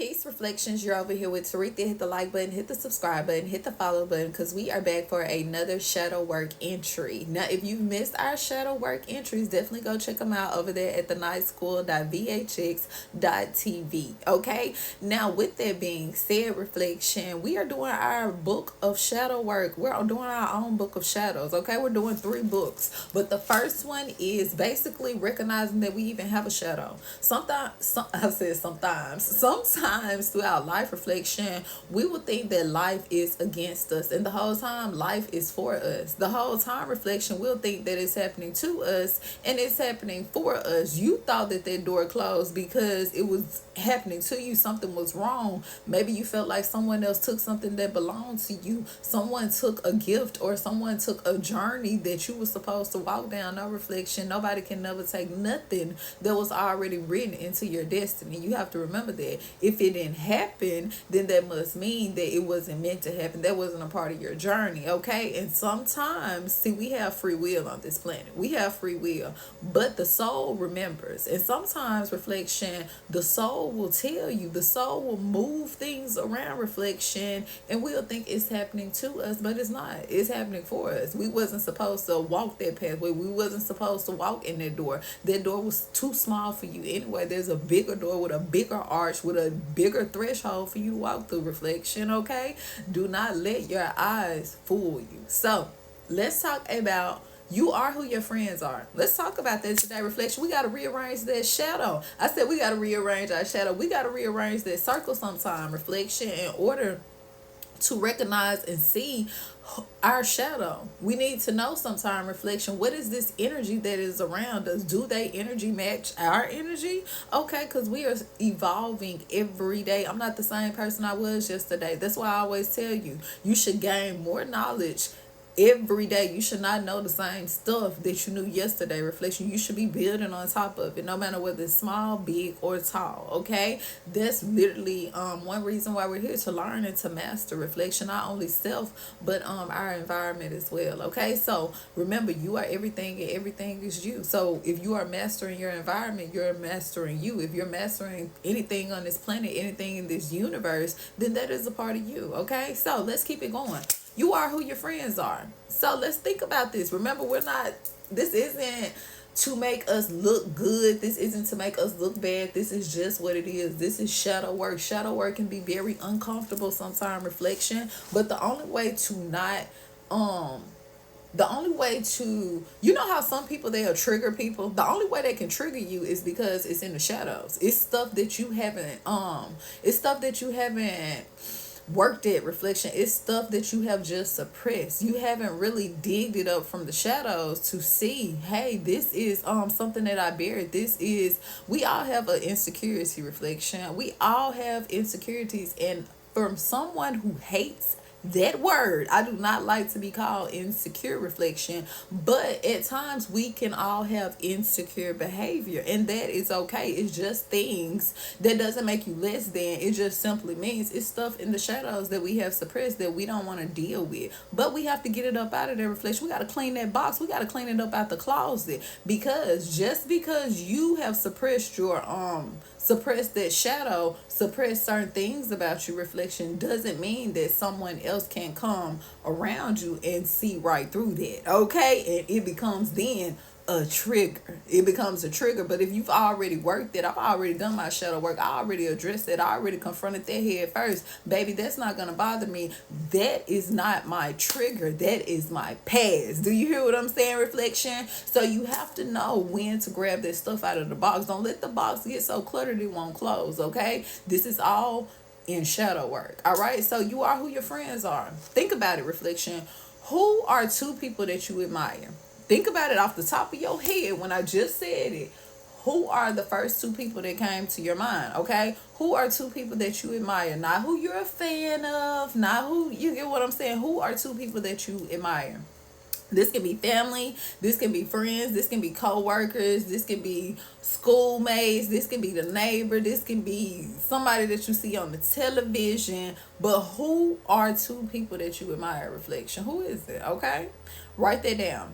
Peace Reflections. You're over here with Tarika. Hit the like button, hit the subscribe button, hit the follow button, because we are back for another shadow work entry. Now, if you've missed our shadow work entries, definitely go check them out over there at thenightschool.vhx.tv. Okay. Now, with that being said, reflection, we are doing our book of shadow work. We're doing our own book of shadows. Okay, we're doing 3 books, but the first one is basically recognizing that we even have a shadow. Sometimes throughout life, reflection, we will think that life is against us, and the whole time life is for us. The whole time, reflection, we'll think that it's happening to us and it's happening for us. You thought that door closed because it was happening to you. Something was wrong. Maybe you felt like someone else took something that belonged to you. Someone took a gift, or someone took a journey that you were supposed to walk down. No, reflection, nobody can never take nothing that was already written into your destiny. You have to remember that. If it didn't happen, then that must mean that it wasn't meant to happen. That wasn't a part of your journey. Okay. And sometimes, see, we have free will on this planet. We have free will, but the soul remembers. And sometimes, reflection, the soul will tell you, the soul will move things around, reflection, and we'll think it's happening to us, but it's not. It's happening for us. We wasn't supposed to walk that pathway. We wasn't supposed to walk in that door. That door was too small for you anyway. There's a bigger door with a bigger arch, with a bigger threshold for you to walk through, reflection. Okay, do not let your eyes fool you. So let's talk about, you are who your friends are. Let's talk about that today, reflection. We got to rearrange that shadow. I said we got to rearrange our shadow. We got to rearrange that circle sometime, reflection, in order to recognize and see our shadow. We need to know sometime, reflection, what is this energy that is around us? Do they energy match our energy? Okay, because we are evolving every day. I'm not the same person I was yesterday. That's why I always tell you, you should gain more knowledge every day. You should not know the same stuff that you knew yesterday, reflection. You should be building on top of it, no matter whether it's small, big, or tall. Okay, that's literally one reason why we're here, to learn and to master, reflection, not only self but our environment as well. Okay, so remember, you are everything and everything is you. So if you are mastering your environment, you're mastering you. If you're mastering anything on this planet, anything in this universe, then that is a part of you. Okay, so let's keep it going. You are who your friends are. So let's think about this. Remember, this isn't to make us look good. This isn't to make us look bad. This is just what it is. This is shadow work. Shadow work can be very uncomfortable sometimes, reflection. But the only way to you know how some people, they'll trigger people. The only way they can trigger you is because it's in the shadows. It's stuff that you haven't worked at, reflection. It's stuff that you have just suppressed. You haven't really digged it up from the shadows to see, hey, this is something that I buried. We all have an insecurity, reflection. We all have insecurities, and from someone who hates that word, I do not like to be called insecure, reflection, but at times we can all have insecure behavior, and that is okay. It's just things that doesn't make you less than. It just simply means it's stuff in the shadows that we have suppressed that we don't want to deal with, but we have to get it up out of there, reflection. We got to clean that box. We got to clean it up out the closet, because just because you have suppressed that shadow, suppress certain things about you, reflection, doesn't mean that someone else can come around you and see right through that. Okay, and it becomes then a trigger. It becomes a trigger. But if you've already worked it, I've already done my shadow work, I already addressed it, I already confronted that head first, baby, that's not gonna bother me. That is not my trigger. That is my past. Do you hear what I'm saying, reflection? So you have to know when to grab that stuff out of the box. Don't let the box get so cluttered it won't close. Okay, this is all in shadow work. All right, so you are who your friends are. Think about it, reflection. Who are 2 people that you admire? Think about it off the top of your head. When I just said it, who are the first 2 people that came to your mind? Okay, who are 2 people that you admire? Not who you're a fan of, not who, you get what I'm saying? Who are 2 people that you admire? This can be family, this can be friends, this can be co-workers, this can be schoolmates, this can be the neighbor, this can be somebody that you see on the television. But who are 2 people that you admire, reflection? Who is it? Okay, write that down.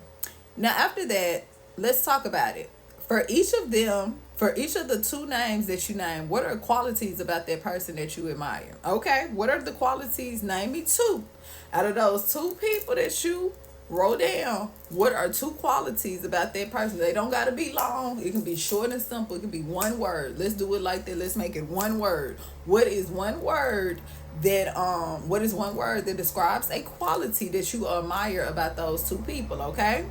Now after that, let's talk about it. For each of them, For each of the two names that you name, what are qualities about that person that you admire? Okay, what are the qualities? Name me two. Out of those two people that you wrote down, what are two qualities about that person? They don't got to be long. It can be short and simple. It can be one word. Let's do it like that. Let's make it one word. What is one word that describes a quality that you admire about those two people? Okay,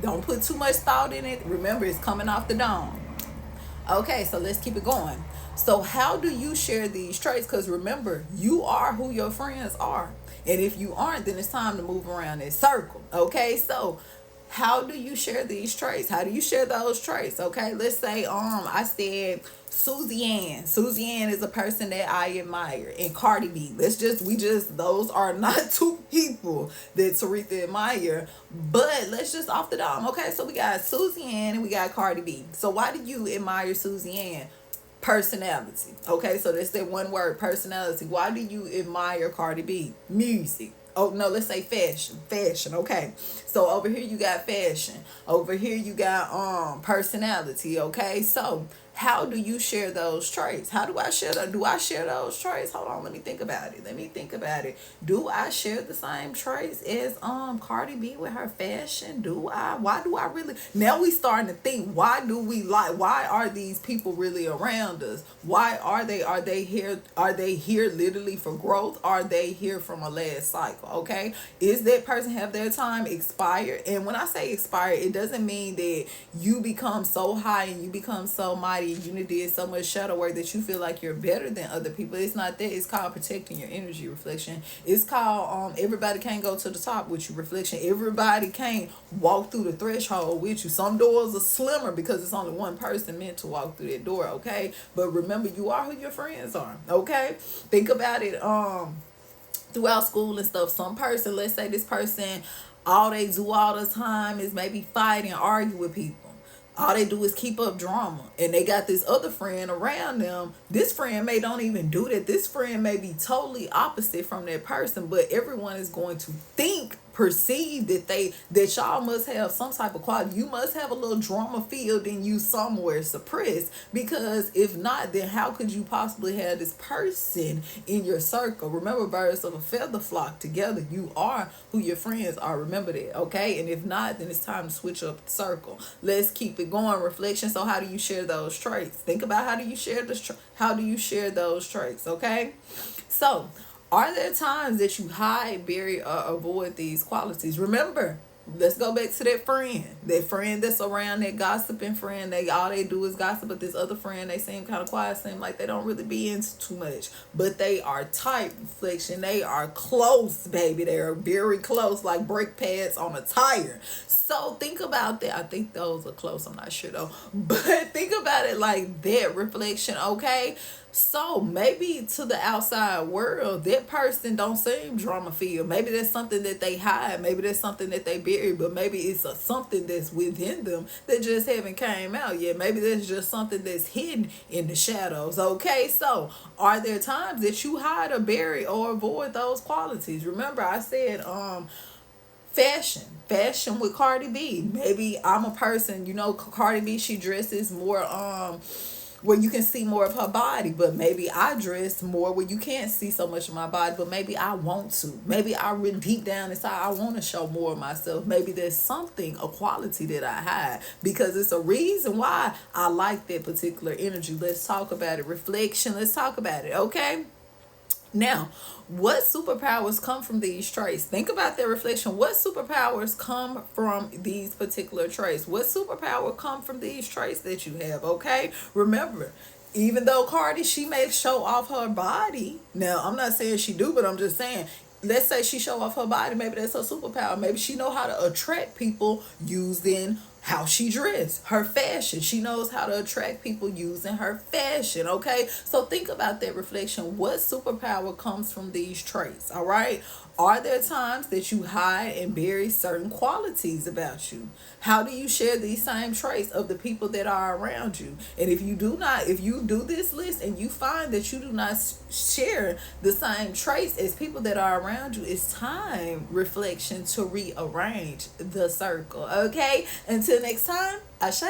don't put too much thought in it. Remember, it's coming off the dome. Okay, so let's keep it going. So how do you share these traits? Because remember, you are who your friends are. And if you aren't, then it's time to move around this circle. Okay, so how do you share these traits? How do you share those traits? Okay, let's say I said Susie Ann. Susie Ann is a person that I admire. And Cardi B. Those are not two people that Taretha admire. But let's just off the dome. Okay, so we got Susie Ann and we got Cardi B. So why do you admire Susie Ann? Personality. Okay, so that's that one word, personality. Why do you admire Cardi B? Music. Oh no, let's say fashion. Okay, so over here you got fashion, over here you got personality. Okay, so how do you share those traits? How do I share that? Do I share those traits? Hold on, let me think about it. Do I share the same traits as Cardi B with her fashion? Do I? Why do I really? Now we starting to think, why are these people really around us? Why are they here? Are they here literally for growth? Are they here from a last cycle? Okay, is that person have their time expired? And when I say expired, it doesn't mean that you become so high and you become so mighty, you did so much shadow work that you feel like you're better than other people. It's not that. It's called protecting your energy, reflection. It's called everybody can't go to the top with you, reflection. Everybody can't walk through the threshold with you. Some doors are slimmer because it's only one person meant to walk through that door. Okay, but remember, you are who your friends are. Okay, think about it. Throughout school and stuff, some person, let's say this person, all they do all the time is maybe fight and argue with people. All they do is keep up drama. And they got this other friend around them. This friend may don't even do that. This friend may be totally opposite from that person, but everyone is going to perceive that y'all must have some type of quality. You must have a little drama field in you somewhere suppressed, because if not, then how could you possibly have this person in your circle? Remember, birds of a feather flock together. You are who your friends are. Remember that. Okay, and if not, then it's time to switch up the circle. Let's keep it going, reflection. So how do you share those traits? Think about how do you share those traits? Okay, so are there times that you hide, bury, or avoid these qualities? Remember, let's go back to that friend that's around, that gossiping friend. All they do is gossip, but this other friend, they seem kind of quiet, seem like they don't really be into too much, but they are tight, reflection. They are close, baby. They are very close, like brake pads on a tire. So think about that. I think those are close. I'm not sure though, but think about it like that, reflection. Okay, so maybe to the outside world, that person don't seem drama filled. Maybe that's something that they hide. Maybe that's something that they bury. But maybe it's something that's within them that just haven't came out yet. Maybe that's just something that's hidden in the shadows. Okay, so are there times that you hide or bury or avoid those qualities? Remember, I said fashion with Cardi B. Maybe I'm a person, Cardi B, she dresses more where you can see more of her body, but maybe I dress more where you can't see so much of my body, but maybe I want to. Maybe I really deep down inside, I want to show more of myself. Maybe there's a quality that I hide, because it's a reason why I like that particular energy. Let's talk about it. Reflection, let's talk about it, okay? Now, what superpowers come from these traits? Think about that, reflection. What superpowers come from these particular traits? What superpower come from these traits that you have? Okay, remember, even though Cardi, she may show off her body. Now, I'm not saying she do, but I'm just saying, let's say she show off her body. Maybe that's her superpower. Maybe she know how to attract people using how she dressed, her fashion. She knows how to attract people using her fashion. Okay, so think about that, reflection. What superpower comes from these traits? All right, are there times that you hide and bury certain qualities about you? How do you share these same traits of the people that are around you? And if you do this list and you find that you do not share the same traits as people that are around you, it's time, reflection, to rearrange the circle. Okay, until next time, Ashe.